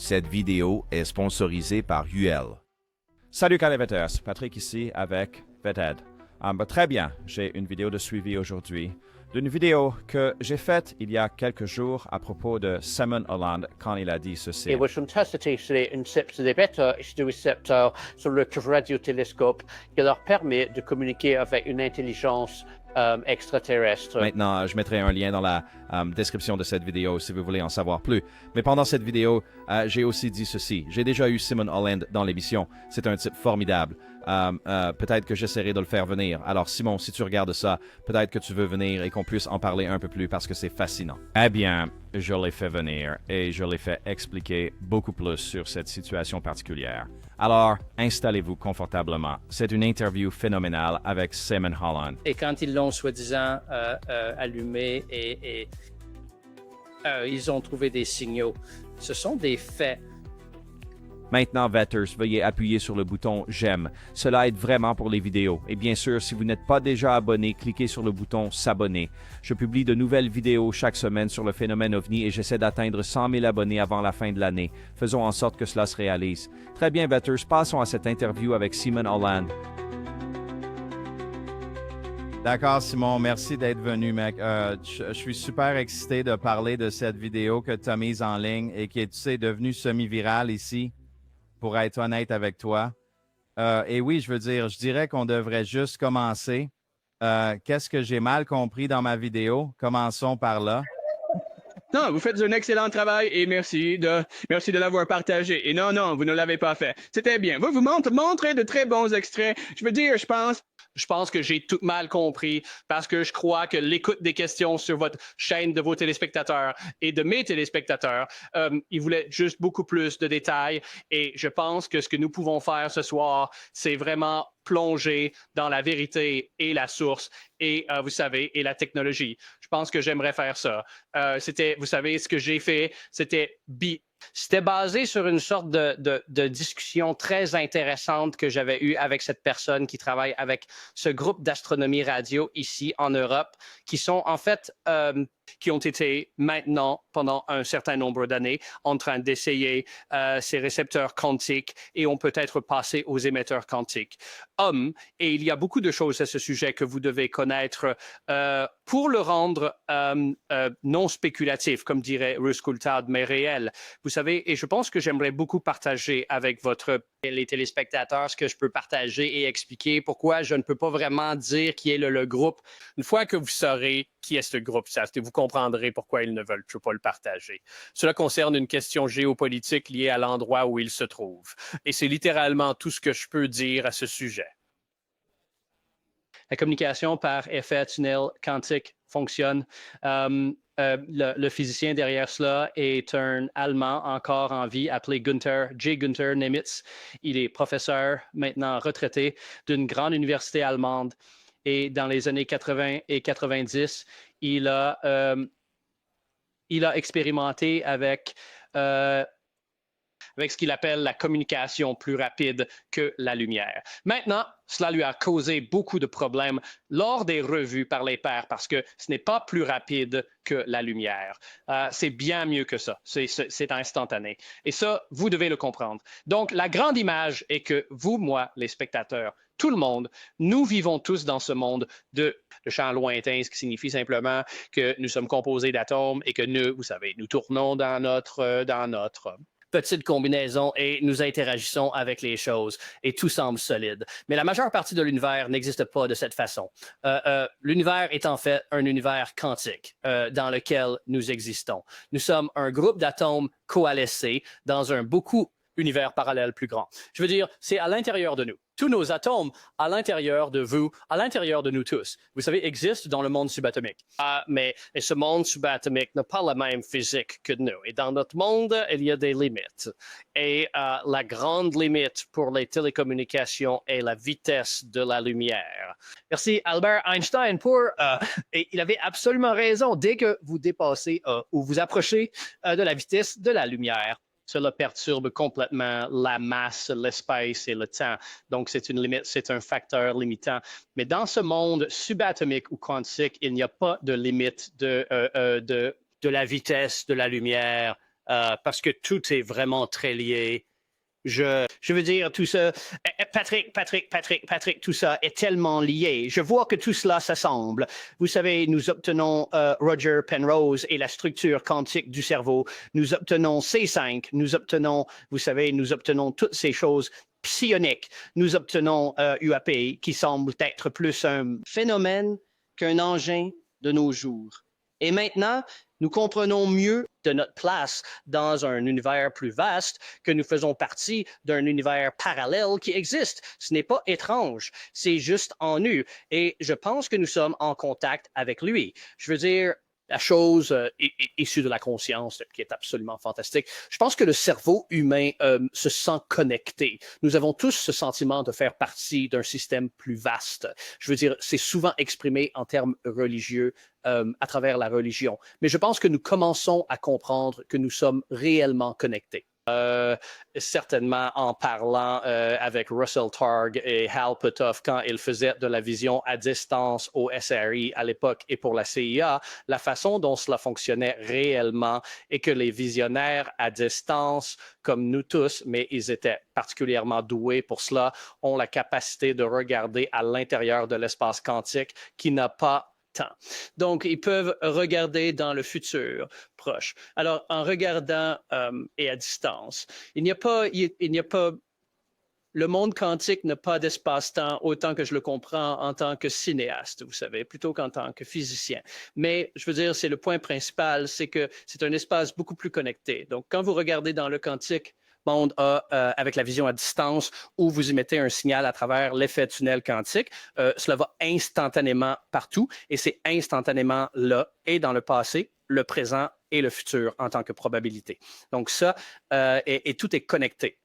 Cette vidéo est sponsorisée par UL. Salut Caliveters, Patrick ici avec VetEd. Très bien, j'ai une vidéo de suivi aujourd'hui d'une vidéo que j'ai faite il y a quelques jours à propos de Simon Holland quand il a dit ceci. It was fantastic to incepter des bêta récepteurs sur le radiotélescope qui leur permet de communiquer avec une intelligence extraterrestre. Maintenant, je mettrai un lien dans la description de cette vidéo si vous voulez en savoir plus. Mais pendant cette vidéo, j'ai aussi dit ceci. J'ai déjà eu Simon Holland dans l'émission. C'est un type formidable. Peut-être que j'essaierai de le faire venir. Alors Simon, si tu regardes ça, peut-être que tu veux venir et qu'on puisse en parler un peu plus parce que c'est fascinant. Eh bien, je l'ai fait venir et je l'ai fait expliquer beaucoup plus sur cette situation particulière. Alors, installez-vous confortablement. C'est une interview phénoménale avec Simon Holland. Et quand ils l'ont soi-disant allumé et ils ont trouvé des signaux, ce sont des faits. Maintenant, Vetters, veuillez appuyer sur le bouton « J'aime ». Cela aide vraiment pour les vidéos. Et bien sûr, si vous n'êtes pas déjà abonné, cliquez sur le bouton « S'abonner ». Je publie de nouvelles vidéos chaque semaine sur le phénomène OVNI et j'essaie d'atteindre 100 000 abonnés avant la fin de l'année. Faisons en sorte que cela se réalise. Très bien, Vetters, passons à cette interview avec Simon Holland. D'accord, Simon, merci d'être venu, mec. Je suis super excité de parler de cette vidéo que tu as mise en ligne et qui est, tu sais, devenue semi-virale ici. Pour être honnête avec toi. Et oui, je dirais qu'on devrait juste commencer. Qu'est-ce que j'ai mal compris dans ma vidéo? Commençons par là. Non, vous faites un excellent travail et merci de l'avoir partagé. Et non, vous ne l'avez pas fait. C'était bien. Vous montrez de très bons extraits. Je pense que j'ai tout mal compris parce que je crois que l'écoute des questions sur votre chaîne de vos téléspectateurs et de mes téléspectateurs, ils voulaient juste beaucoup plus de détails et je pense que ce que nous pouvons faire ce soir, c'est vraiment plonger dans la vérité et la source et, vous savez, et la technologie. Je pense que j'aimerais faire ça. Vous savez, ce que j'ai fait, c'était C'était basé sur une sorte de discussion très intéressante que j'avais eue avec cette personne qui travaille avec ce groupe d'astronomie radio ici en Europe, qui sont en fait, qui ont été maintenant, pendant un certain nombre d'années, en train d'essayer ces récepteurs quantiques et ont peut-être passé aux émetteurs quantiques. Et il y a beaucoup de choses à ce sujet que vous devez connaître pour le rendre non spéculatif, comme dirait Russ Coulthard, mais réel. Vous savez, et je pense que j'aimerais beaucoup partager avec les téléspectateurs ce que je peux partager et expliquer pourquoi je ne peux pas vraiment dire qui est le groupe. Une fois que vous saurez qui est ce groupe, vous comprendrez pourquoi ils ne veulent pas le partager. Cela concerne une question géopolitique liée à l'endroit où il se trouve. Et c'est littéralement tout ce que je peux dire à ce sujet. La communication par effet tunnel quantique fonctionne. Le physicien derrière cela est un Allemand encore en vie appelé J. Günther Nemitz. Il est professeur, maintenant retraité, d'une grande université allemande. Et dans les années 80 et 90, il a expérimenté avec ce qu'il appelle la communication plus rapide que la lumière. Maintenant, cela lui a causé beaucoup de problèmes lors des revues par les pairs parce que ce n'est pas plus rapide que la lumière. C'est bien mieux que ça. C'est instantané. Et ça, vous devez le comprendre. Donc, la grande image est que vous, moi, les spectateurs, tout le monde, nous vivons tous dans ce monde de champ lointain, ce qui signifie simplement que nous sommes composés d'atomes et que nous tournons dans notre petite combinaison et nous interagissons avec les choses et tout semble solide. Mais la majeure partie de l'univers n'existe pas de cette façon. L'univers est en fait un univers quantique dans lequel nous existons. Nous sommes un groupe d'atomes coalescés dans un univers parallèle plus grand. Je veux dire, c'est à l'intérieur de nous. Tous nos atomes, à l'intérieur de vous, à l'intérieur de nous tous, vous savez, existent dans le monde subatomique. Mais ce monde subatomique n'a pas la même physique que nous. Et dans notre monde, il y a des limites. Et la grande limite pour les télécommunications est la vitesse de la lumière. Merci Albert Einstein et il avait absolument raison. Dès que vous dépassez ou vous approchez de la vitesse de la lumière, cela perturbe complètement la masse, l'espace et le temps. Donc, c'est une limite, c'est un facteur limitant. Mais dans ce monde subatomique ou quantique, il n'y a pas de limite de la vitesse de la lumière parce que tout est vraiment très lié. Je veux dire, tout ça, Patrick, tout ça est tellement lié. Je vois que tout cela s'assemble. Vous savez, nous obtenons Roger Penrose et la structure quantique du cerveau. Nous obtenons C5, nous obtenons toutes ces choses psioniques. Nous obtenons UAP qui semble être plus un phénomène qu'un engin de nos jours. Et maintenant, nous comprenons mieux de notre place dans un univers plus vaste, que nous faisons partie d'un univers parallèle qui existe. Ce n'est pas étrange, c'est juste en nous. Et je pense que nous sommes en contact avec lui. Je veux dire, la chose issue de la conscience, qui est absolument fantastique. Je pense que le cerveau humain se sent connecté. Nous avons tous ce sentiment de faire partie d'un système plus vaste. Je veux dire, c'est souvent exprimé en termes religieux à travers la religion. Mais je pense que nous commençons à comprendre que nous sommes réellement connectés. Certainement en parlant avec Russell Targ et Hal Puthoff quand ils faisaient de la vision à distance au SRI à l'époque et pour la CIA, la façon dont cela fonctionnait réellement et que les visionnaires à distance, comme nous tous, mais ils étaient particulièrement doués pour cela, ont la capacité de regarder à l'intérieur de l'espace quantique qui n'a pas temps. Donc, ils peuvent regarder dans le futur proche. Alors, en regardant et à distance, il n'y a pas, le monde quantique n'a pas d'espace-temps autant que je le comprends en tant que cinéaste, vous savez, plutôt qu'en tant que physicien. Mais, je veux dire, c'est le point principal, c'est que c'est un espace beaucoup plus connecté. Donc, quand vous regardez dans le quantique, monde avec la vision à distance où vous émettez un signal à travers l'effet tunnel quantique, cela va instantanément partout et c'est instantanément là et dans le passé, le présent et le futur en tant que probabilité. Donc ça, et tout est connecté.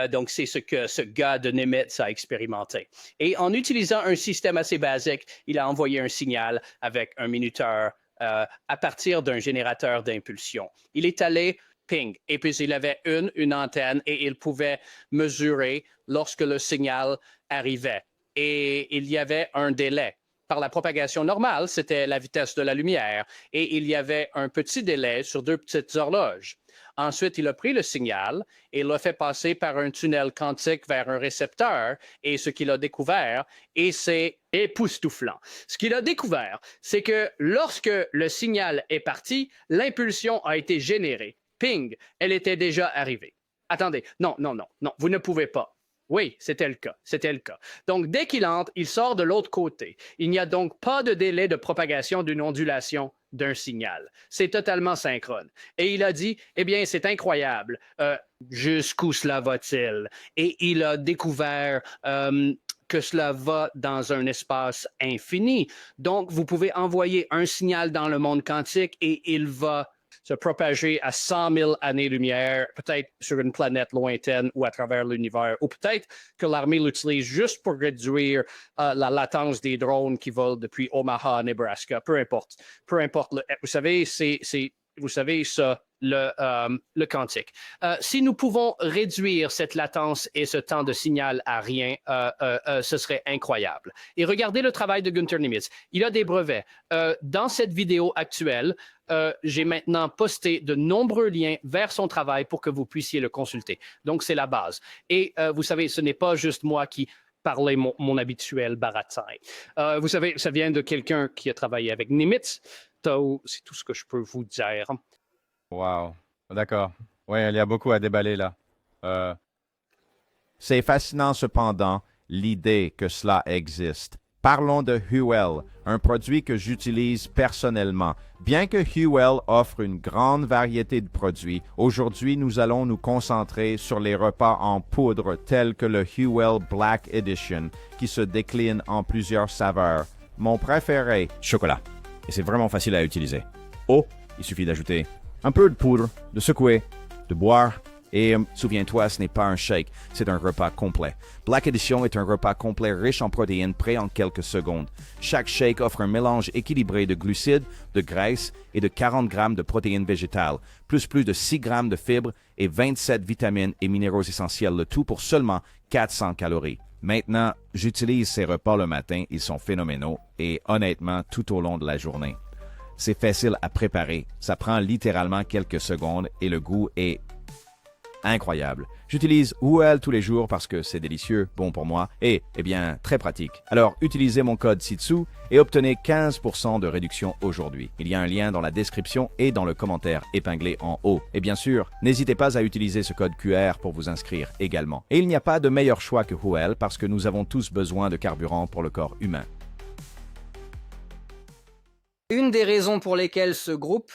Donc, c'est ce que ce gars de Nimitz a expérimenté. Et en utilisant un système assez basique, il a envoyé un signal avec un minuteur à partir d'un générateur d'impulsion. Il est allé ping. Et puis, il avait une antenne et il pouvait mesurer lorsque le signal arrivait. Et il y avait un délai. Par la propagation normale, c'était la vitesse de la lumière. Et il y avait un petit délai sur deux petites horloges. Ensuite, il a pris le signal et l'a fait passer par un tunnel quantique vers un récepteur. Et ce qu'il a découvert, et c'est époustouflant. Ce qu'il a découvert, c'est que lorsque le signal est parti, l'impulsion a été générée. Ping, elle était déjà arrivée. Attendez, non, vous ne pouvez pas. Oui, c'était le cas. Donc, dès qu'il entre, il sort de l'autre côté. Il n'y a donc pas de délai de propagation d'une ondulation d'un signal. C'est totalement synchrone. Et il a dit, eh bien, c'est incroyable. Jusqu'où cela va-t-il? Et il a découvert que cela va dans un espace infini. Donc, vous pouvez envoyer un signal dans le monde quantique et il va se propager à 100 000 années-lumière, peut-être sur une planète lointaine ou à travers l'univers, ou peut-être que l'armée l'utilise juste pour réduire la latence des drones qui volent depuis Omaha, Nebraska, peu importe. Vous savez, vous savez ça, le quantique. Si nous pouvons réduire cette latence et ce temps de signal à rien, ce serait incroyable. Et regardez le travail de Günther Nimitz. Il a des brevets. Dans cette vidéo actuelle, j'ai maintenant posté de nombreux liens vers son travail pour que vous puissiez le consulter. Donc, c'est la base. Et vous savez, ce n'est pas juste moi qui parlais mon habituel baratin. Vous savez, ça vient de quelqu'un qui a travaillé avec Nimitz. C'est tout ce que je peux vous dire. Wow, d'accord. Ouais, il y a beaucoup à déballer là. C'est fascinant cependant l'idée que cela existe. Parlons de Huel, un produit que j'utilise personnellement. Bien que Huel offre une grande variété de produits, aujourd'hui nous allons nous concentrer sur les repas en poudre tels que le Huel Black Edition, qui se décline en plusieurs saveurs. Mon préféré, chocolat. Et c'est vraiment facile à utiliser. Il suffit d'ajouter un peu de poudre, de secouer, de boire. Et souviens-toi, ce n'est pas un shake, c'est un repas complet. Black Edition est un repas complet riche en protéines, prêt en quelques secondes. Chaque shake offre un mélange équilibré de glucides, de graisses et de 40 grammes de protéines végétales, plus de 6 grammes de fibres et 27 vitamines et minéraux essentiels, le tout pour seulement 400 calories. Maintenant, j'utilise ces repas le matin, ils sont phénoménaux et honnêtement tout au long de la journée. C'est facile à préparer. Ça prend littéralement quelques secondes et le goût est incroyable. J'utilise Huel tous les jours parce que c'est délicieux, bon pour moi et, eh bien, très pratique. Alors, utilisez mon code ci-dessous et obtenez 15% de réduction aujourd'hui. Il y a un lien dans la description et dans le commentaire épinglé en haut. Et bien sûr, n'hésitez pas à utiliser ce code QR pour vous inscrire également. Et il n'y a pas de meilleur choix que Huel parce que nous avons tous besoin de carburant pour le corps humain. Une des raisons pour lesquelles ce groupe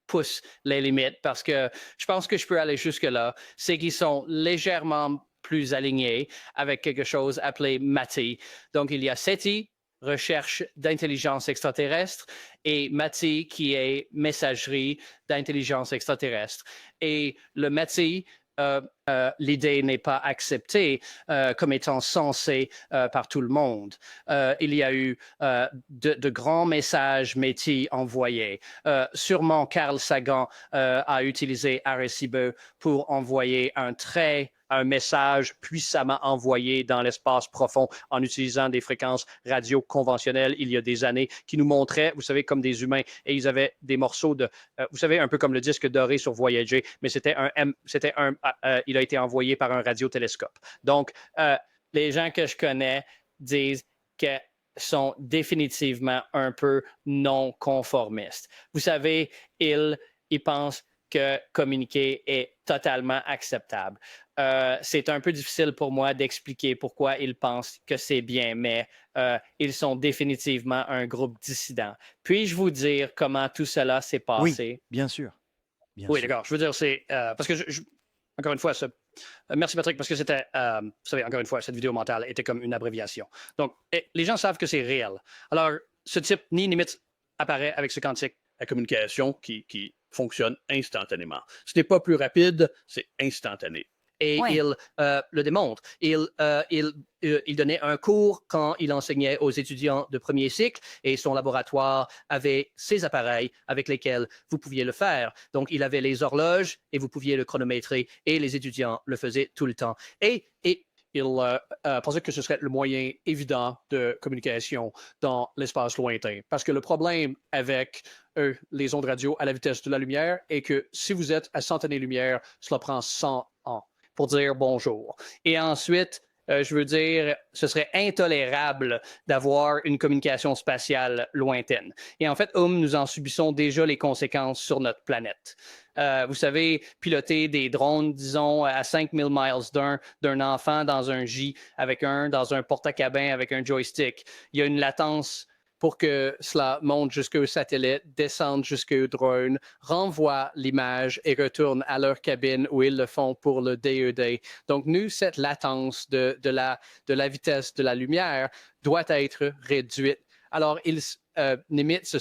pousse les limites, parce que je pense que je peux aller jusque-là, c'est qu'ils sont légèrement plus alignés avec quelque chose appelé MATI. Donc, il y a SETI, recherche d'intelligence extraterrestre, et MATI, qui est messagerie d'intelligence extraterrestre. Et le MATI, l'idée n'est pas acceptée comme étant censée par tout le monde. Il y a eu de grands messages METI envoyés. Sûrement, Carl Sagan a utilisé Arecibo pour envoyer un message puissamment envoyé dans l'espace profond en utilisant des fréquences radio conventionnelles il y a des années qui nous montraient, vous savez, comme des humains, et ils avaient des morceaux de, vous savez, un peu comme le disque doré sur Voyager, mais il a été envoyé par un radiotélescope. Donc, les gens que je connais disent que sont définitivement un peu non conformistes. Vous savez, ils pensent que communiquer est totalement acceptable. C'est un peu difficile pour moi d'expliquer pourquoi ils pensent que c'est bien, mais ils sont définitivement un groupe dissident. Puis-je vous dire comment tout cela s'est passé? Oui, bien sûr. Oui, d'accord. Je veux dire, c'est parce que encore une fois, merci Patrick, parce que c'était, vous savez, encore une fois, cette vidéo mentale était comme une abréviation. Donc, les gens savent que c'est réel. Alors, ce type ni limite apparaît avec ce quantique à communication qui fonctionne instantanément. Ce n'est pas plus rapide, c'est instantané. Et Ouais. il le démontre. Il donnait un cours quand il enseignait aux étudiants de premier cycle et son laboratoire avait ces appareils avec lesquels vous pouviez le faire. Donc, il avait les horloges et vous pouviez le chronométrer et les étudiants le faisaient tout le temps. Et il pensait que ce serait le moyen évident de communication dans l'espace lointain. Parce que le problème avec les ondes radio à la vitesse de la lumière est que si vous êtes à 100 années-lumière, cela prend 100 ans pour dire bonjour. Et ensuite, je veux dire, ce serait intolérable d'avoir une communication spatiale lointaine. Et en fait, nous en subissons déjà les conséquences sur notre planète. Vous savez, piloter des drones, disons, à 5000 miles d'un enfant dans un J dans un porte-à-cabin avec un joystick. Il y a une latence pour que cela monte jusqu'au satellite, descende jusqu'au drone, renvoie l'image et retourne à leur cabine où ils le font pour le DED. Donc, nous, cette latence de la vitesse de la lumière doit être réduite. Alors, Nimitz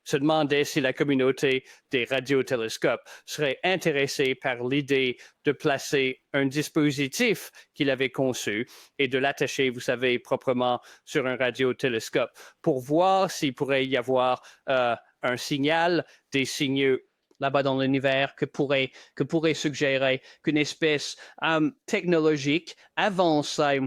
se demandait si la communauté des radiotélescopes serait intéressée par l'idée de placer un dispositif qu'il avait conçu et de l'attacher, vous savez, proprement sur un radiotélescope pour voir s'il pourrait y avoir un signal, des signaux là-bas dans l'univers que pourrait suggérer qu'une espèce technologique avancée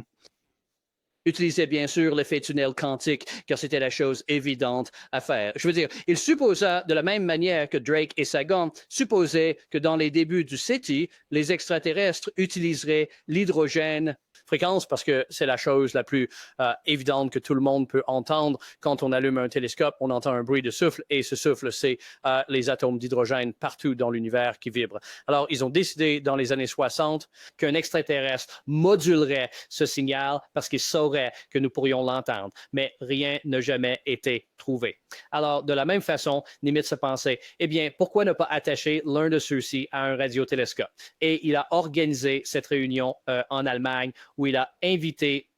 utilisait bien sûr l'effet tunnel quantique, car c'était la chose évidente à faire. Je veux dire, il supposa, de la même manière que Drake et Sagan supposaient que dans les débuts du SETI, les extraterrestres utiliseraient l'hydrogène fréquence parce que c'est la chose la plus évidente que tout le monde peut entendre. Quand on allume un télescope, on entend un bruit de souffle et ce souffle, c'est les atomes d'hydrogène partout dans l'univers qui vibrent. Alors, ils ont décidé dans les années 60 qu'un extraterrestre modulerait ce signal parce qu'il saurait que nous pourrions l'entendre. Mais rien n'a jamais été trouvé. Alors, de la même façon, Nimitz se pensait, eh bien, pourquoi ne pas attacher l'un de ceux-ci à un radiotélescope? Et il a organisé cette réunion en Allemagne où il a invité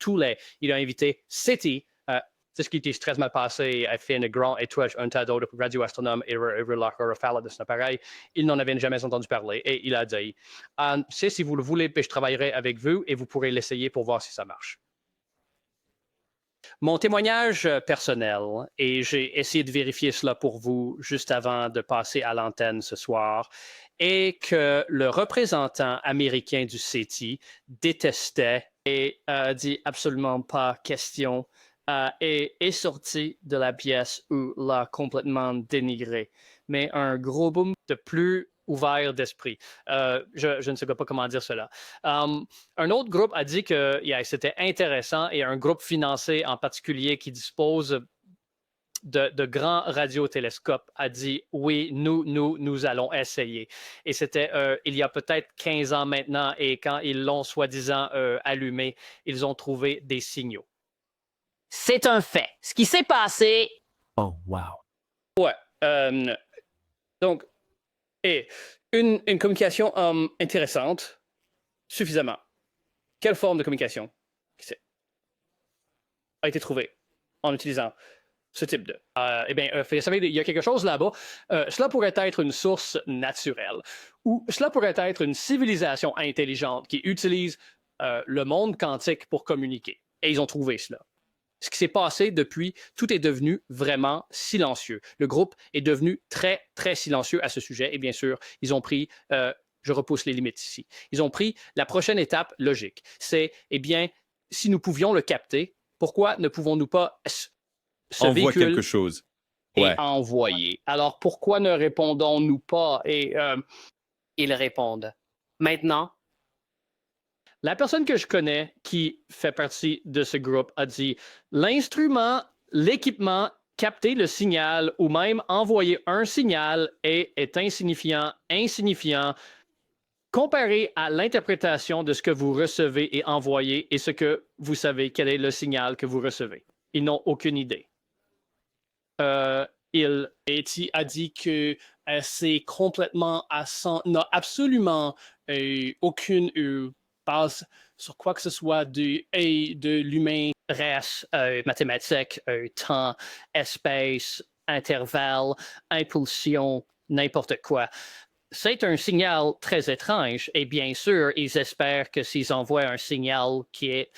il a invité SETI, c'est ce qui était très mal passé, a fait un tas d'autres radioastronomes et refait de cet appareil. Il n'en avait jamais entendu parler et il a dit, si vous le voulez, je travaillerai avec vous et vous pourrez l'essayer pour voir si ça marche. Mon témoignage personnel, et j'ai essayé de vérifier cela pour vous juste avant de passer à l'antenne ce soir, est que le représentant américain du SETI détestait et dit absolument pas question est sorti de la pièce ou l'a complètement dénigré. Mais un gros boom de plus ouvert d'esprit. Je ne sais pas comment dire cela. Un autre groupe a dit que c'était intéressant et un groupe financé en particulier qui dispose de grands radiotélescopes a dit oui, nous allons essayer. Et c'était il y a peut-être 15 ans maintenant et quand ils l'ont soi-disant allumé, ils ont trouvé des signaux. C'est un fait. Ce qui s'est passé. Oh, wow. Ouais. Donc, et une communication intéressante, suffisamment. Quelle forme de communication a été trouvée en utilisant ce type de... vous savez, il y a quelque chose là-bas. Cela pourrait être une source naturelle ou cela pourrait être une civilisation intelligente qui utilise le monde quantique pour communiquer. Et ils ont trouvé cela. Ce qui s'est passé depuis, tout est devenu vraiment silencieux. Le groupe est devenu très, très silencieux à ce sujet. Et bien sûr, ils ont pris, je repousse les limites ici, ils ont pris la prochaine étape logique. C'est, si nous pouvions le capter, pourquoi ne pouvons-nous pas ce envoie véhicule quelque chose. et Ouais. envoyer? Alors, pourquoi ne répondons-nous pas? Et Ils répondent. Maintenant, la personne que je connais qui fait partie de ce groupe a dit l'instrument, l'équipement, capter le signal ou même envoyer un signal est insignifiant comparé à l'interprétation de ce que vous recevez et envoyez et ce que vous savez quel est le signal que vous recevez. Ils n'ont aucune idée. Eti a dit que c'est complètement n'a absolument aucune base sur quoi que ce soit de l'humain. Reste, mathématiques, temps, espace, intervalle, impulsion, n'importe quoi. C'est un signal très étrange et bien sûr, ils espèrent que s'ils envoient un signal qui est...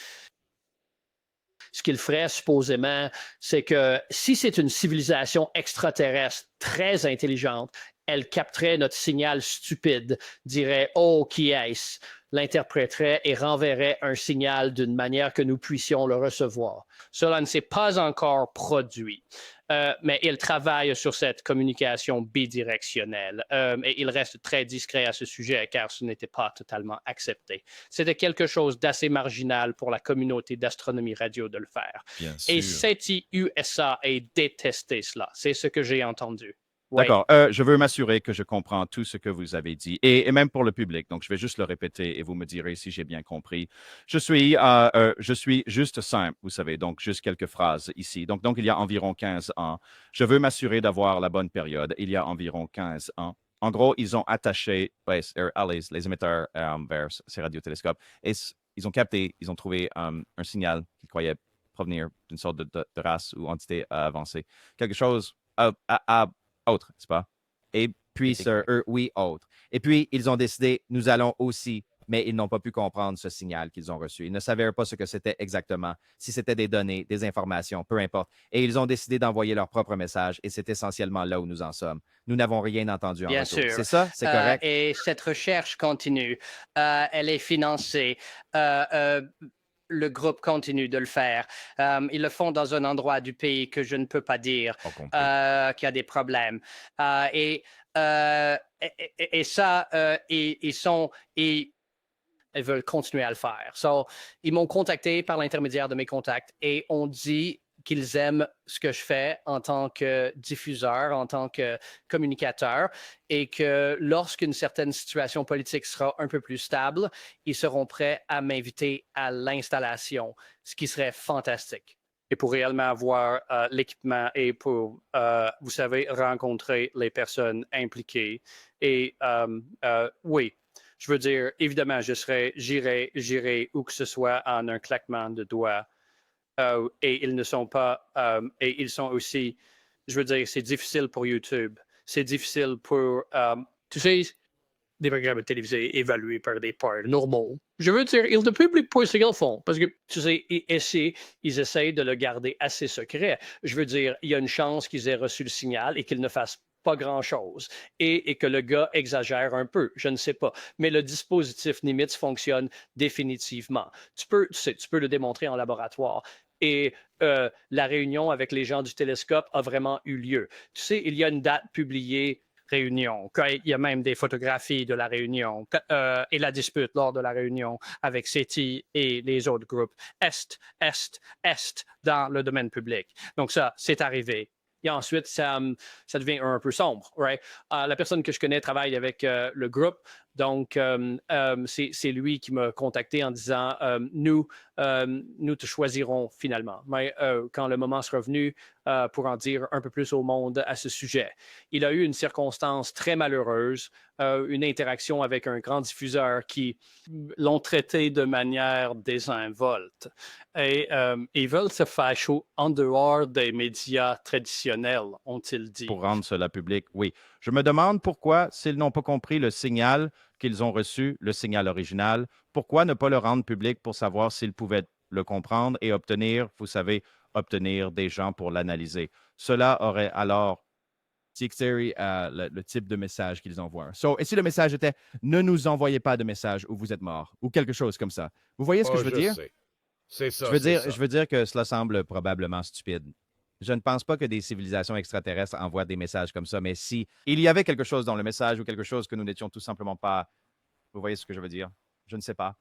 Ce qu'ils feraient supposément, c'est que si c'est une civilisation extraterrestre très intelligente, elle capterait notre signal stupide, dirait « Oh, qui est-ce ?» l'interpréterait et renverrait un signal d'une manière que nous puissions le recevoir. Cela ne s'est pas encore produit, mais il travaille sur cette communication bidirectionnelle et il reste très discret à ce sujet car ce n'était pas totalement accepté. C'était quelque chose d'assez marginal pour la communauté d'astronomie radio de le faire. Bien Et sûr. SETI USA a détesté cela. C'est ce que j'ai entendu. Oui. D'accord. Je veux m'assurer que je comprends tout ce que vous avez dit, et même pour le public. Donc, je vais juste le répéter et vous me direz si j'ai bien compris. Je suis juste simple, vous savez, donc juste quelques phrases ici. Donc, il y a environ 15 ans. Je veux m'assurer d'avoir la bonne période. Il y a environ 15 ans. En gros, ils ont attaché les émetteurs vers ces radiotélescopes et ils ont capté, ils ont trouvé un signal qu'ils croyaient provenir d'une sorte de race ou entité avancée. Quelque chose autre, n'est-ce pas? Et puis, autre. Et puis, ils ont décidé, nous allons aussi, mais ils n'ont pas pu comprendre ce signal qu'ils ont reçu. Ils ne savaient pas ce que c'était exactement, si c'était des données, des informations, peu importe. Et ils ont décidé d'envoyer leur propre message et c'est essentiellement là où nous en sommes. Nous n'avons rien entendu en Bien retour. sûr. C'est ça? C'est correct? Et cette recherche continue. Elle est financée. Le groupe continue de le faire. Ils le font dans un endroit du pays que je ne peux pas dire, qui a des problèmes. Et ça, ils veulent continuer à le faire. So, ils m'ont contacté par l'intermédiaire de mes contacts et on dit qu'ils aiment ce que je fais en tant que diffuseur, en tant que communicateur, et que lorsqu'une certaine situation politique sera un peu plus stable, ils seront prêts à m'inviter à l'installation, ce qui serait fantastique. Et pour réellement avoir l'équipement et pour, vous savez, rencontrer les personnes impliquées. Et oui, je veux dire, évidemment, j'irai où que ce soit en un claquement de doigts. Et ils ne sont pas, et ils sont aussi, je veux dire, c'est difficile pour YouTube. C'est difficile pour, tu sais, des programmes télévisés évalués par des pairs normaux. Je veux dire, ils ne publient pas ce qu'ils font. Parce que, tu sais, ils essayent de le garder assez secret. Je veux dire, il y a une chance qu'ils aient reçu le signal et qu'ils ne fassent pas grand-chose. Et que le gars exagère un peu. Je ne sais pas. Mais le dispositif Nimitz fonctionne définitivement. Tu peux le démontrer en laboratoire. et la réunion avec les gens du télescope a vraiment eu lieu. Tu sais, il y a une date publiée réunion. Il y a même des photographies de la réunion et la dispute lors de la réunion avec SETI et les autres groupes Est dans le domaine public. Donc ça, c'est arrivé. Et ensuite, ça devient un peu sombre. Right? La personne que je connais travaille avec le groupe. Donc, c'est lui qui m'a contacté en disant nous te choisirons finalement. Mais quand le moment sera venu pour en dire un peu plus au monde à ce sujet. Il a eu une circonstance très malheureuse, une interaction avec un grand diffuseur qui l'ont traité de manière désinvolte. Et ils veulent se faire chaud en dehors des médias traditionnels, ont-ils dit. Pour rendre cela public, oui. Je me demande pourquoi, s'ils n'ont pas compris le signal qu'ils ont reçu, le signal original, pourquoi ne pas le rendre public pour savoir s'ils pouvaient le comprendre et obtenir, vous savez, obtenir des gens pour l'analyser. Cela aurait alors dicté le type de message qu'ils envoient. Et si le message était « Ne nous envoyez pas de message ou vous êtes mort » ou quelque chose comme ça. Vous voyez ce que je veux dire? C'est ça, je veux dire que cela semble probablement stupide. Je ne pense pas que des civilisations extraterrestres envoient des messages comme ça, mais si il y avait quelque chose dans le message ou quelque chose que nous n'étions tout simplement pas... Vous voyez ce que je veux dire? Je ne sais pas.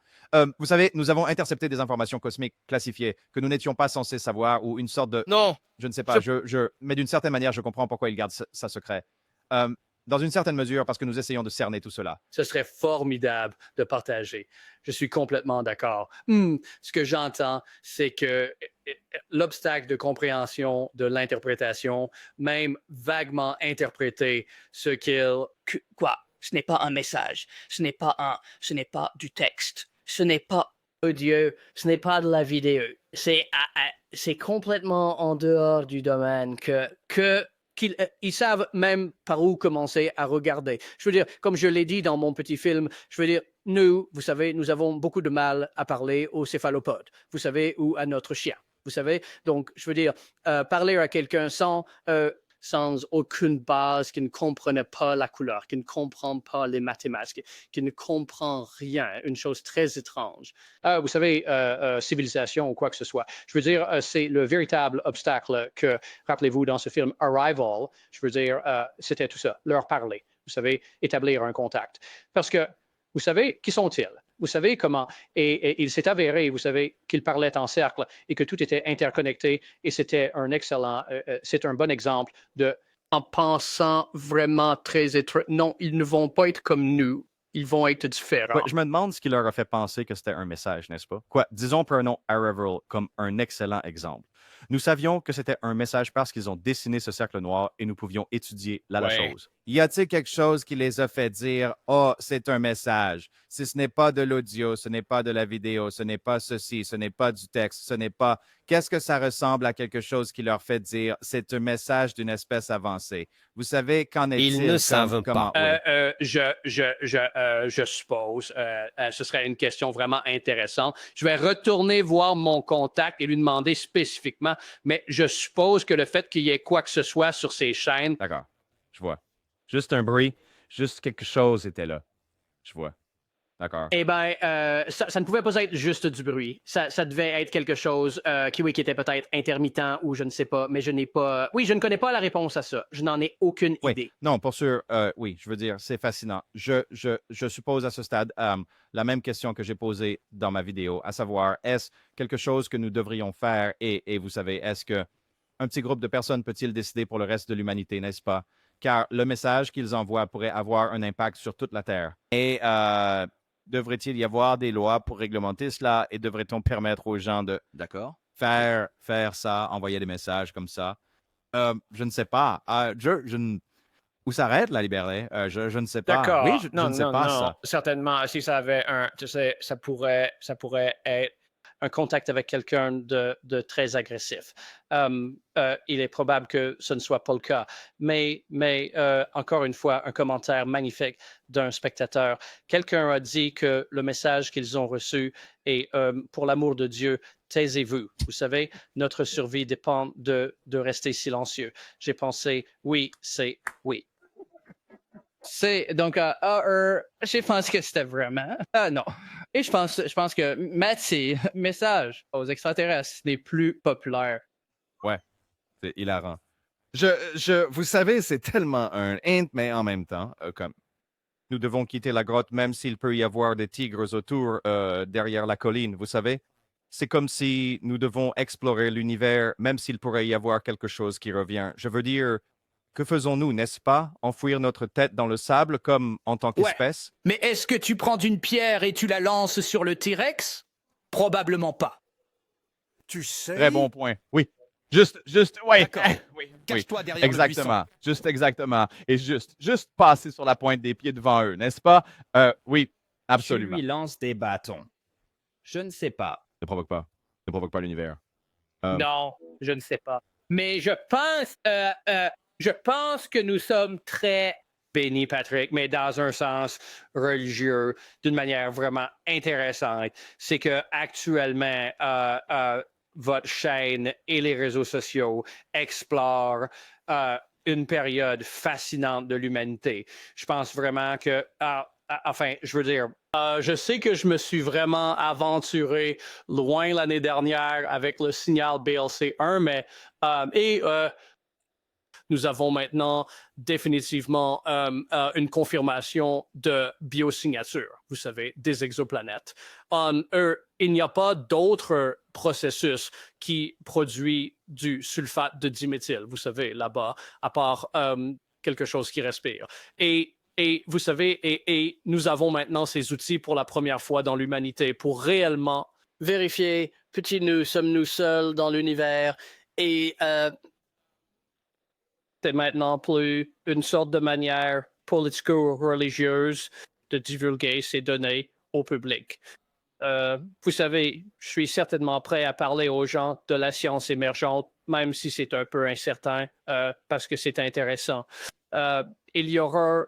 Vous savez, nous avons intercepté des informations cosmiques classifiées que nous n'étions pas censés savoir ou une sorte de... Non! Je ne sais pas. Mais d'une certaine manière, je comprends pourquoi ils gardent ça secret. Dans une certaine mesure, parce que nous essayons de cerner tout cela. Ce serait formidable de partager. Je suis complètement d'accord. Ce que j'entends, c'est que l'obstacle de compréhension de l'interprétation, même vaguement interpréter ce qu'il... Quoi? Ce n'est pas un message. Ce n'est pas du texte. Ce n'est pas audio. Ce n'est pas de la vidéo. C'est complètement en dehors du domaine qu'ils savent même par où commencer à regarder. Je veux dire, comme je l'ai dit dans mon petit film, je veux dire, nous, vous savez, nous avons beaucoup de mal à parler aux céphalopodes, vous savez, ou à notre chien, vous savez. Donc, je veux dire, parler à quelqu'un sans aucune base, qui ne comprenait pas la couleur, qui ne comprend pas les mathématiques, qui ne comprend rien, une chose très étrange. Vous savez, civilisation ou quoi que ce soit. Je veux dire, c'est le véritable obstacle que, rappelez-vous, dans ce film Arrival, je veux dire, c'était tout ça, leur parler, vous savez, établir un contact. Parce que, vous savez, qui sont-ils? Vous savez comment, et il s'est avéré, vous savez, qu'ils parlaient en cercle et que tout était interconnecté et c'était c'est un bon exemple de... En pensant vraiment très étrange. Non, ils ne vont pas être comme nous. Ils vont être différents. Ouais, je me demande ce qui leur a fait penser que c'était un message, n'est-ce pas? Disons prenons Arrival comme un excellent exemple. Nous savions que c'était un message parce qu'ils ont dessiné ce cercle noir et nous pouvions étudier la chose. Y a-t-il quelque chose qui les a fait dire « Oh, c'est un message. Si ce n'est pas de l'audio, ce n'est pas de la vidéo, ce n'est pas ceci, ce n'est pas du texte, ce n'est pas... » Qu'est-ce que ça ressemble à quelque chose qui leur fait dire « C'est un message d'une espèce avancée. » Vous savez, qu'en est-il? Ils ne savent pas. Je suppose, ce serait une question vraiment intéressante. Je vais retourner voir mon contact et lui demander spécifiquement, mais je suppose que le fait qu'il y ait quoi que ce soit sur ces chaînes... D'accord, je vois. Juste un bruit, juste quelque chose était là. Je vois. D'accord. Eh bien, ça ne pouvait pas être juste du bruit. Ça devait être quelque chose qui était peut-être intermittent ou je ne sais pas, mais je n'ai pas... Oui, je ne connais pas la réponse à ça. Je n'en ai aucune idée. Non, pour sûr, oui, je veux dire, c'est fascinant. Je suppose à ce stade la même question que j'ai posée dans ma vidéo, à savoir, est-ce quelque chose que nous devrions faire et vous savez, est-ce que un petit groupe de personnes peut-il décider pour le reste de l'humanité, n'est-ce pas? Car le message qu'ils envoient pourrait avoir un impact sur toute la Terre. Et devrait-il y avoir des lois pour réglementer cela et devrait-on permettre aux gens de faire ça, envoyer des messages comme ça? Je ne sais pas. Où s'arrête la liberté? Je ne sais pas. D'accord. Oui, je ne sais pas non. ça. Certainement, si ça avait ça pourrait être un contact avec quelqu'un de très agressif. Il est probable que ce ne soit pas le cas. Mais encore une fois, un commentaire magnifique d'un spectateur. Quelqu'un a dit que le message qu'ils ont reçu est pour l'amour de Dieu, taisez-vous. Vous savez, notre survie dépend de rester silencieux. J'ai pensé, oui, c'est oui. C'est donc, j'ai pensé que c'était vraiment. Non. Et je pense que Matty, message aux extraterrestres n'est plus populaire. Ouais, c'est hilarant. Vous savez, c'est tellement un hint, mais en même temps, comme nous devons quitter la grotte, même s'il peut y avoir des tigres autour, derrière la colline, vous savez? C'est comme si nous devons explorer l'univers, même s'il pourrait y avoir quelque chose qui revient. Je veux dire, que faisons-nous, n'est-ce pas? Enfouir notre tête dans le sable comme en tant qu'espèce? Mais est-ce que tu prends une pierre et tu la lances sur le T-Rex? Probablement pas. Tu sais. Très bon point. Oui. Juste, ouais. D'accord. Oui, Cache-toi derrière exactement. Juste exactement. Et juste passer sur la pointe des pieds devant eux, n'est-ce pas? Oui, absolument. Tu lui lances des bâtons. Je ne sais pas. Ne provoque pas. Ne provoque pas l'univers. Non, je ne sais pas. Mais je pense que nous sommes très bénis, Patrick, mais dans un sens religieux, d'une manière vraiment intéressante. C'est que actuellement, votre chaîne et les réseaux sociaux explorent une période fascinante de l'humanité. Je pense vraiment que, enfin, je veux dire, je sais que je me suis vraiment aventuré loin l'année dernière avec le signal BLC1, mais nous avons maintenant définitivement une confirmation de biosignature, vous savez, des exoplanètes. Il n'y a pas d'autre processus qui produit du sulfate de diméthyle, vous savez, là-bas, à part quelque chose qui respire. Et vous savez, et nous avons maintenant ces outils pour la première fois dans l'humanité pour réellement vérifier, petit-nous, sommes-nous seuls dans l'univers et c'est maintenant plus une sorte de manière politico-religieuse de divulguer ces données au public. Vous savez, je suis certainement prêt à parler aux gens de la science émergente, même si c'est un peu incertain, parce que c'est intéressant. Il y aura,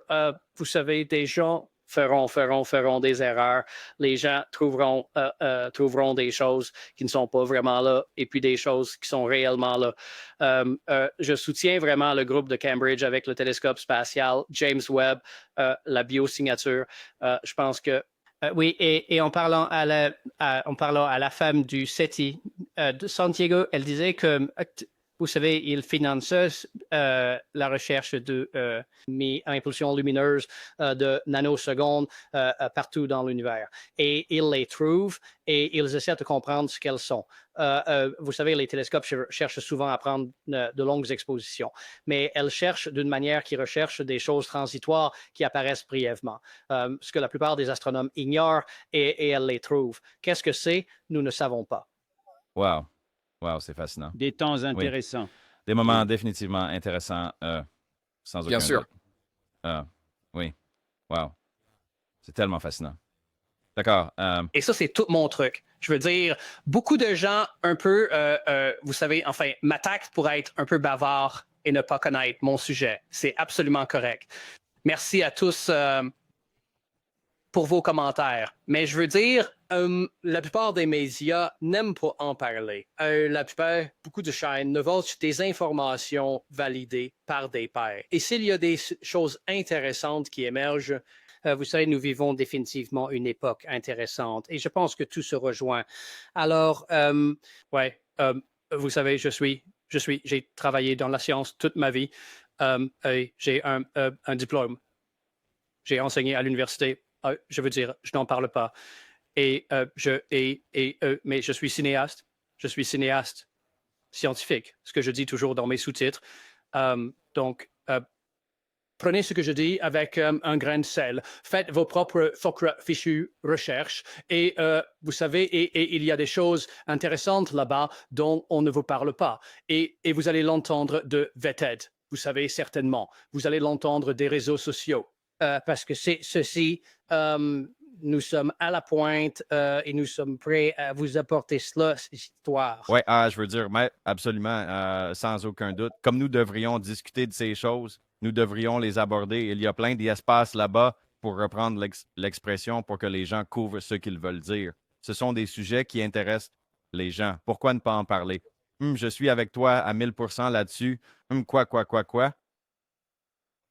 vous savez, des gens feront des erreurs. Les gens trouveront des choses qui ne sont pas vraiment là et puis des choses qui sont réellement là. Je soutiens vraiment le groupe de Cambridge avec le télescope spatial, James Webb, la biosignature. Je pense que oui, et en parlant à la femme du SETI de Santiago, elle disait que vous savez, il finance la recherche de impulsions lumineuses de nanosecondes partout dans l'univers. Et ils les trouvent et ils essaient de comprendre ce qu'elles sont. Vous savez, les télescopes cherchent souvent à prendre de longues expositions, mais elles cherchent d'une manière qui recherche des choses transitoires qui apparaissent brièvement, ce que la plupart des astronomes ignorent et elles les trouvent. Qu'est-ce que c'est? Nous ne savons pas. Wow. Wow, c'est fascinant. Des temps intéressants. Oui. Des moments définitivement intéressants, sans aucun Bien sûr. doute. Oui. Wow. C'est tellement fascinant. D'accord. Et ça, c'est tout mon truc. Je veux dire, beaucoup de gens un peu, vous savez, enfin, m'attaquent pour être un peu bavard et ne pas connaître mon sujet. C'est absolument correct. Merci à tous pour vos commentaires. Mais je veux dire, la plupart des médias n'aiment pas en parler. La plupart, beaucoup de chaînes ne vont des informations validées par des pairs. Et s'il y a des choses intéressantes qui émergent, vous savez, nous vivons définitivement une époque intéressante et je pense que tout se rejoint. Alors, vous savez, j'ai travaillé dans la science toute ma vie. J'ai un diplôme. J'ai enseigné à l'université. Je veux dire, je n'en parle pas. Mais je suis cinéaste. Je suis cinéaste scientifique, ce que je dis toujours dans mes sous-titres. Donc, prenez ce que je dis avec un grain de sel. Faites vos propres fichues recherches. Et vous savez, et il y a des choses intéressantes là-bas dont on ne vous parle pas. Et vous allez l'entendre de VETED. Vous savez certainement. Vous allez l'entendre des réseaux sociaux. Parce que c'est ceci, nous sommes à la pointe et nous sommes prêts à vous apporter cela, cette histoire. Oui, je veux dire, mais absolument, sans aucun doute. Comme nous devrions discuter de ces choses, nous devrions les aborder. Il y a plein d'espaces là-bas pour reprendre l'expression pour que les gens couvrent ce qu'ils veulent dire. Ce sont des sujets qui intéressent les gens. Pourquoi ne pas en parler? Je suis avec toi à 1000% là-dessus. Quoi?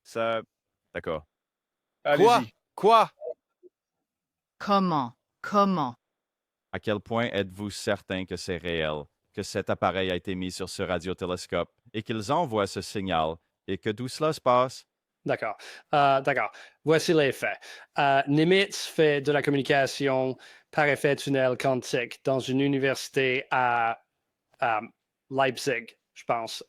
Ça... D'accord. Quoi? Comment Comment? À quel point êtes-vous certain que c'est réel, que cet appareil a été mis sur ce radiotélescope et qu'ils envoient ce signal et que tout cela se passe? D'accord. D'accord. Voici les faits. Nimitz fait de la communication par effet tunnel quantique dans une université à Leipzig, je pense,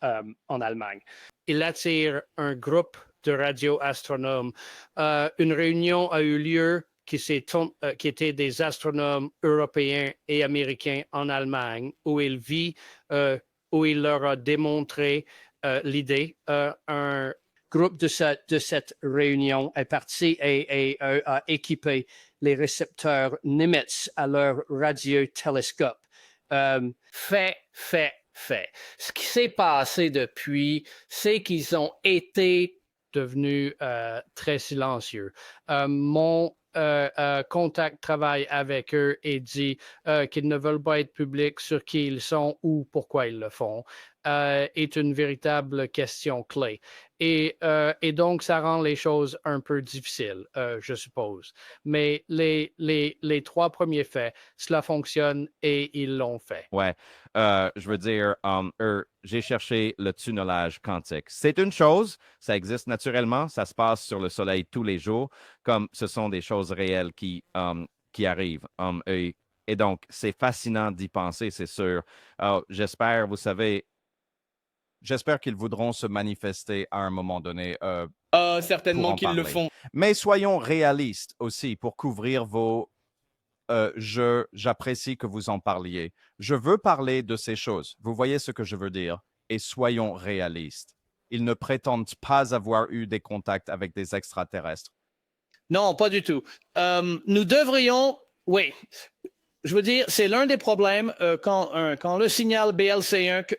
en Allemagne. Il attire un groupe de radioastronomes. Une réunion a eu lieu qui étaient des astronomes européens et américains en Allemagne, où il leur a démontré l'idée. Un groupe de cette réunion est parti et a équipé les récepteurs Nimitz à leur radiotélescope. Fait. Ce qui s'est passé depuis, c'est qu'ils ont été devenus très silencieux. Mon contact travaille avec eux et dit qu'ils ne veulent pas être publics sur qui ils sont ou pourquoi ils le font. Est une véritable question clé. Et donc, ça rend les choses un peu difficiles, je suppose. Mais les trois premiers faits, cela fonctionne et ils l'ont fait. Ouais, je veux dire, j'ai cherché le tunnelage quantique. C'est une chose, ça existe naturellement, ça se passe sur le Soleil tous les jours, comme ce sont des choses réelles qui arrivent. Et donc, c'est fascinant d'y penser, c'est sûr. J'espère, vous savez, J'espère qu'ils voudront se manifester à un moment donné. Certainement qu'ils le parler. font. Mais soyons réalistes aussi pour couvrir vos... J'apprécie que vous en parliez. Je veux parler de ces choses. Vous voyez ce que je veux dire? Et soyons réalistes. Ils ne prétendent pas avoir eu des contacts avec des extraterrestres. Non, pas du tout. Nous devrions... Oui. Je veux dire, c'est l'un des problèmes quand le signal BLC1...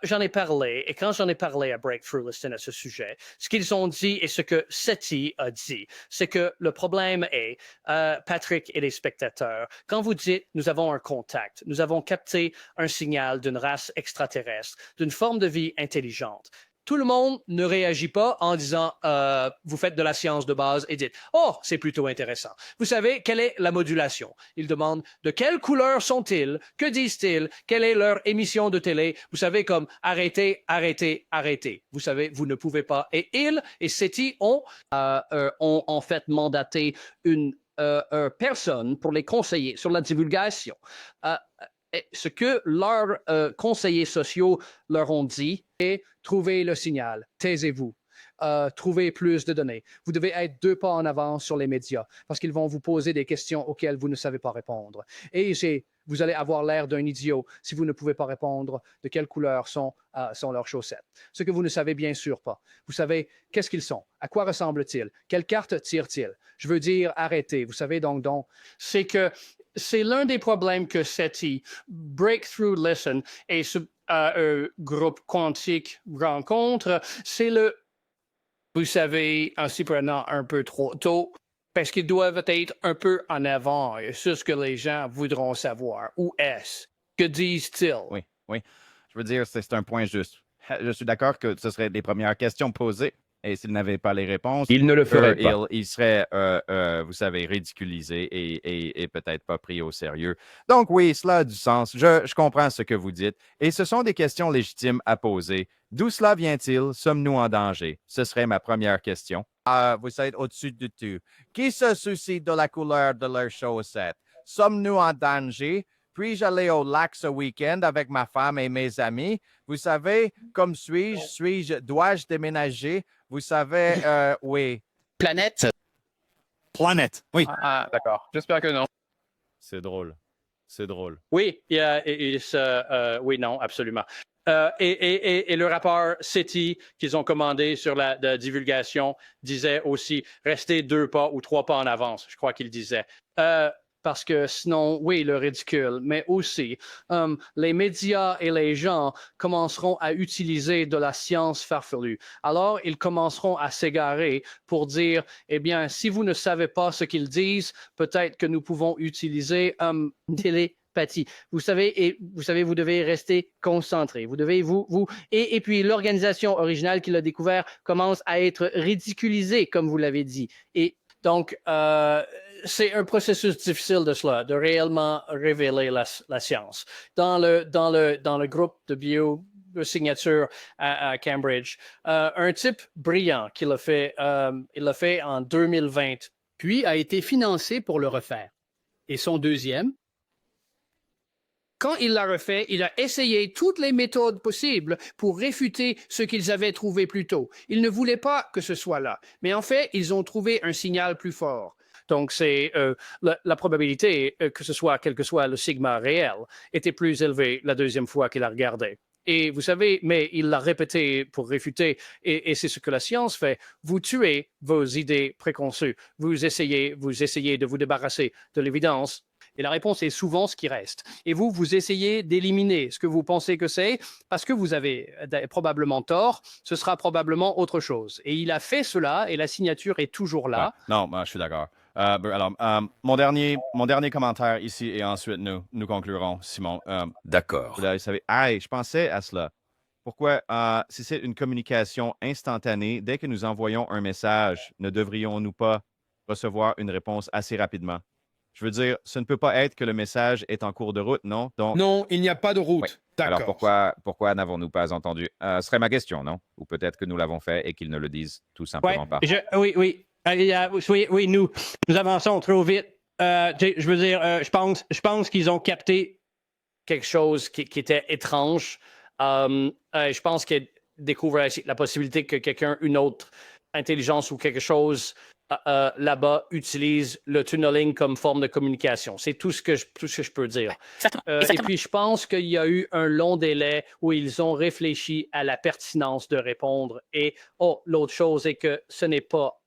j'en ai parlé, et quand j'en ai parlé à Breakthrough Listen à ce sujet, ce qu'ils ont dit et ce que SETI a dit, c'est que le problème est, Patrick et les spectateurs, quand vous dites « nous avons un contact, nous avons capté un signal d'une race extraterrestre, d'une forme de vie intelligente », tout le monde ne réagit pas en disant vous faites de la science de base et dites oh, c'est plutôt intéressant. Vous savez, quelle est la modulation? Ils demandent de quelle couleur sont-ils? Que disent-ils? Quelle est leur émission de télé? Vous savez, comme arrêtez, arrêtez, arrêtez. Vous savez, vous ne pouvez pas. Et ils et SETI ont en fait mandaté une personne pour les conseiller sur la divulgation. Ce que leurs conseillers sociaux leur ont dit est trouvez le signal, taisez-vous, trouvez plus de données. Vous devez être 2 pas en avance sur les médias parce qu'ils vont vous poser des questions auxquelles vous ne savez pas répondre. Et vous allez avoir l'air d'un idiot si vous ne pouvez pas répondre de quelle couleur sont leurs chaussettes. Ce que vous ne savez bien sûr pas. Vous savez qu'est-ce qu'ils sont, à quoi ressemblent-ils, quelle carte tirent-ils. Je veux dire arrêtez. Vous savez donc, c'est que c'est l'un des problèmes que SETI, Breakthrough Listen et ce groupe quantique rencontre, c'est vous savez, en s'y prenant un peu trop tôt, parce qu'ils doivent être un peu en avant sur ce que les gens voudront savoir. Où est-ce? Que disent-ils? Oui. Je veux dire, c'est un point juste. Je suis d'accord que ce seraient les premières questions posées. Et s'ils n'avaient pas les réponses, ils ne le feraient pas. Ils seraient, vous savez, ridiculisés et peut-être pas pris au sérieux. Donc oui, cela a du sens. Je comprends ce que vous dites. Et ce sont des questions légitimes à poser. D'où cela vient-il? Sommes-nous en danger? Ce serait ma première question. Vous êtes au-dessus du tout. Qui se soucie de la couleur de leurs chaussettes? Sommes-nous en danger? Puis-je aller au lac ce week-end avec ma femme et mes amis? Vous savez, comme dois-je déménager? Vous savez, oui. Planète, oui. Ah, d'accord. J'espère que non. C'est drôle. Oui, oui, non, absolument. Et le rapport SETI qu'ils ont commandé sur la divulgation disait aussi restez 2 pas ou 3 pas en avance, je crois qu'il disait. Parce que sinon, oui, le ridicule, mais aussi, les médias et les gens commenceront à utiliser de la science farfelue. Alors, ils commenceront à s'égarer pour dire, eh bien, si vous ne savez pas ce qu'ils disent, peut-être que nous pouvons utiliser télépathie. Vous savez, vous devez rester concentré. Vous devez et puis l'organisation originale qui l'a découvert commence à être ridiculisée, comme vous l'avez dit. Et donc, c'est un processus difficile de cela, de réellement révéler la science. Dans le groupe de biosignature à Cambridge, un type brillant il l'a fait en 2020. Puis a été financé pour le refaire. Et son deuxième? Quand il l'a refait, il a essayé toutes les méthodes possibles pour réfuter ce qu'ils avaient trouvé plus tôt. Ils ne voulaient pas que ce soit là, mais en fait, ils ont trouvé un signal plus fort. Donc, c'est la probabilité que ce soit, quel que soit le sigma réel, était plus élevée la deuxième fois qu'il a regardé. Et vous savez, mais il l'a répété pour réfuter, et c'est ce que la science fait. Vous tuez vos idées préconçues. Vous essayez de vous débarrasser de l'évidence. Et la réponse est souvent ce qui reste. Et vous essayez d'éliminer ce que vous pensez que c'est, parce que vous avez probablement tort, ce sera probablement autre chose. Et il a fait cela, et la signature est toujours là. Ouais. Non, je suis d'accord. Alors, mon dernier commentaire ici, et ensuite nous conclurons, Simon. D'accord. Vous savez, je pensais à cela. Pourquoi, si c'est une communication instantanée, dès que nous envoyons un message, ne devrions-nous pas recevoir une réponse assez rapidement? Je veux dire, ce ne peut pas être que le message est en cours de route, non? Donc, non, il n'y a pas de route. Oui. D'accord. Alors, pourquoi n'avons-nous pas entendu? Ce serait ma question, non? Ou peut-être que nous l'avons fait et qu'ils ne le disent tout simplement pas. Oui, nous avançons trop vite. Je veux dire, je pense qu'ils ont capté quelque chose qui était étrange. Je pense qu'ils découvrent la possibilité que une autre intelligence ou quelque chose là-bas utilise le tunneling comme forme de communication. C'est tout ce que je peux dire. Et puis, je pense qu'il y a eu un long délai où ils ont réfléchi à la pertinence de répondre. Et l'autre chose est que ce n'est pas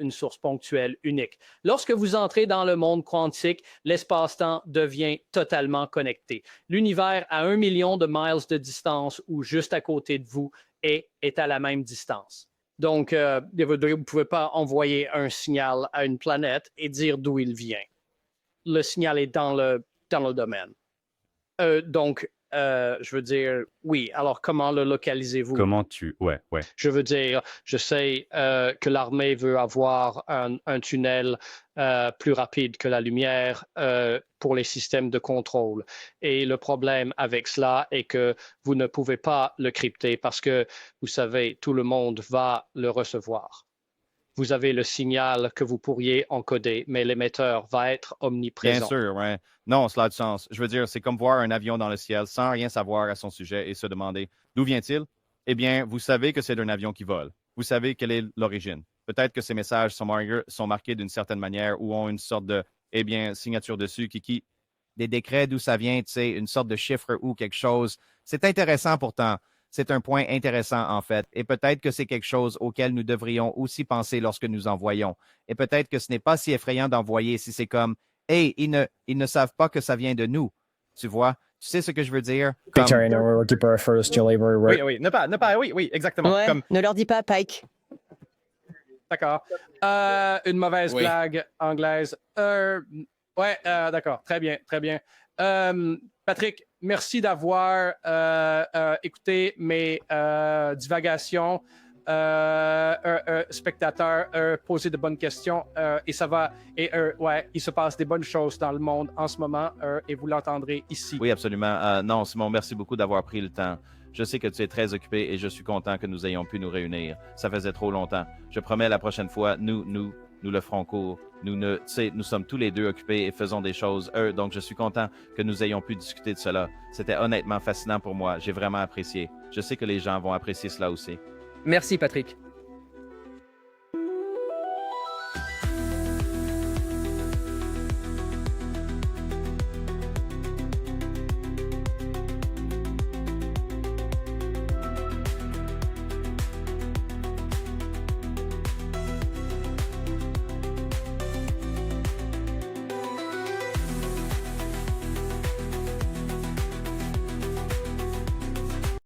une source ponctuelle unique. Lorsque vous entrez dans le monde quantique, l'espace-temps devient totalement connecté. L'univers à 1 million de miles de distance ou juste à côté de vous est à la même distance. Donc, vous ne pouvez pas envoyer un signal à une planète et dire d'où il vient. Le signal est dans le domaine. Donc, je veux dire, oui. Alors, comment le localisez-vous? Ouais. Je veux dire, je sais que l'armée veut avoir un tunnel plus rapide que la lumière pour les systèmes de contrôle. Et le problème avec cela est que vous ne pouvez pas le crypter parce que, vous savez, tout le monde va le recevoir. Vous avez le signal que vous pourriez encoder, mais l'émetteur va être omniprésent. Bien sûr, ouais. Non, cela a du sens. Je veux dire, c'est comme voir un avion dans le ciel sans rien savoir à son sujet et se demander d'où vient-il? Eh bien, vous savez que c'est un avion qui vole. Vous savez quelle est l'origine. Peut-être que ces messages sont marqués d'une certaine manière ou ont une sorte de, signature dessus qui des décrets d'où ça vient, tu sais, une sorte de chiffre ou quelque chose. C'est intéressant pourtant. C'est un point intéressant, en fait. Et peut-être que c'est quelque chose auquel nous devrions aussi penser lorsque nous envoyons. Et peut-être que ce n'est pas si effrayant d'envoyer si c'est comme « Hey, ils ne savent pas que ça vient de nous. » Tu vois? Tu sais ce que je veux dire? Oui, exactement. Ouais, ne leur dis pas, Pike. D'accord. Une mauvaise blague anglaise. D'accord. Très bien. Patrick, merci d'avoir écouté mes divagations. Spectateur, poser de bonnes questions et ça va. Et il se passe des bonnes choses dans le monde en ce moment et vous l'entendrez ici. Oui, absolument. Non, Simon, merci beaucoup d'avoir pris le temps. Je sais que tu es très occupé et je suis content que nous ayons pu nous réunir. Ça faisait trop longtemps. Je promets la prochaine fois, nous le ferons court. Nous sommes tous les deux occupés et faisons des choses. Donc, je suis content que nous ayons pu discuter de cela. C'était honnêtement fascinant pour moi. J'ai vraiment apprécié. Je sais que les gens vont apprécier cela aussi. Merci, Patrick.